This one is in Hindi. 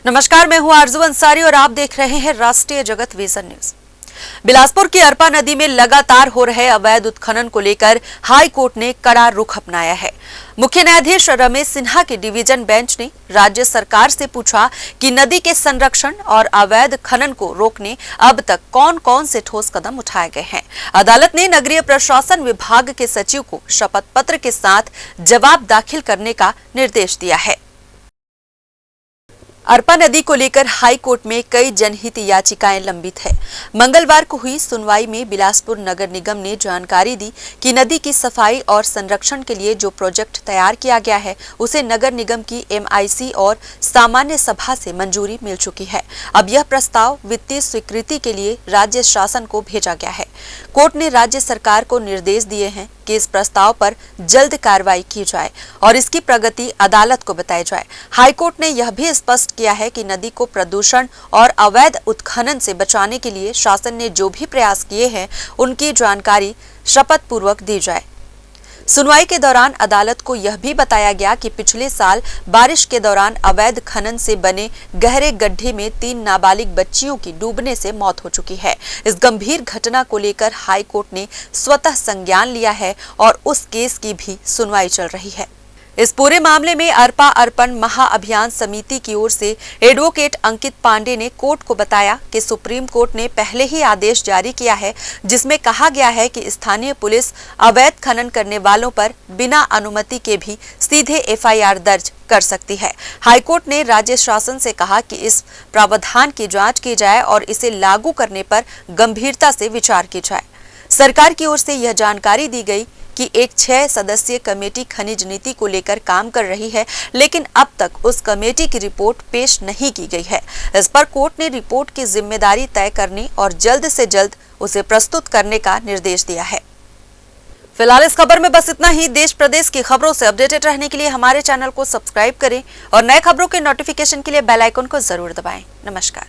नमस्कार, मैं हूं आरजू अंसारी और आप देख रहे हैं राष्ट्रीय जगत विजन न्यूज। बिलासपुर की अरपा नदी में लगातार हो रहे अवैध उत्खनन को लेकर हाई कोर्ट ने कड़ा रुख अपनाया है। मुख्य न्यायाधीश रमेश सिन्हा की डिवीजन बेंच ने राज्य सरकार से पूछा कि नदी के संरक्षण और अवैध खनन को रोकने अब तक कौन कौन से ठोस कदम उठाए गए हैं। अदालत ने नगरीय प्रशासन विभाग के सचिव को शपथ पत्र के साथ जवाब दाखिल करने का निर्देश दिया है। अरपा नदी को लेकर हाई कोर्ट में कई जनहित याचिकाएं लंबित है। मंगलवार को हुई सुनवाई में बिलासपुर नगर निगम ने जानकारी दी कि नदी की सफाई और संरक्षण के लिए जो प्रोजेक्ट तैयार किया गया है उसे नगर निगम की MIC और सामान्य सभा से मंजूरी मिल चुकी है। अब यह प्रस्ताव वित्तीय स्वीकृति के लिए राज्य शासन को भेजा गया है। कोर्ट ने राज्य सरकार को निर्देश दिए हैं कि इस प्रस्ताव पर जल्द कार्रवाई की जाए और इसकी प्रगति अदालत को बताई जाए। हाईकोर्ट ने यह भी स्पष्ट किया है कि नदी को प्रदूषण और अवैध उत्खनन से बचाने के लिए शासन ने जो भी प्रयास किए हैं उनकी जानकारी शपथ पूर्वक दी जाए। सुनवाई के दौरान अदालत को यह भी बताया गया कि पिछले साल बारिश के दौरान अवैध खनन से बने गहरे गड्ढे में 3 नाबालिग बच्चियों की डूबने से मौत हो चुकी है। इस गंभीर घटना को लेकर हाई कोर्ट ने स्वतः संज्ञान लिया है और उस केस की भी सुनवाई चल रही है। इस पूरे मामले में अरपा अर्पण महाअभियान समिति की ओर से एडवोकेट अंकित पांडे ने कोर्ट को बताया कि सुप्रीम कोर्ट ने पहले ही आदेश जारी किया है जिसमें कहा गया है कि स्थानीय पुलिस अवैध खनन करने वालों पर बिना अनुमति के भी सीधे FIR दर्ज कर सकती है। हाईकोर्ट ने राज्य शासन से कहा कि इस प्रावधान की जांच की जाए और इसे लागू करने पर गंभीरता से विचार की जाए। सरकार की ओर से यह जानकारी दी गई कि एक 6 सदस्यीय कमेटी खनिज नीति को लेकर काम कर रही है, लेकिन अब तक उस कमेटी की रिपोर्ट पेश नहीं की गई है। इस पर कोर्ट ने रिपोर्ट की जिम्मेदारी तय करने और जल्द से जल्द उसे प्रस्तुत करने का निर्देश दिया है। फिलहाल इस खबर में बस इतना ही। देश प्रदेश की खबरों से अपडेटेड रहने के लिए हमारे चैनल को सब्सक्राइब करें और नए खबरों के नोटिफिकेशन के लिए बेल आइकन को जरूर दबाएं। नमस्कार।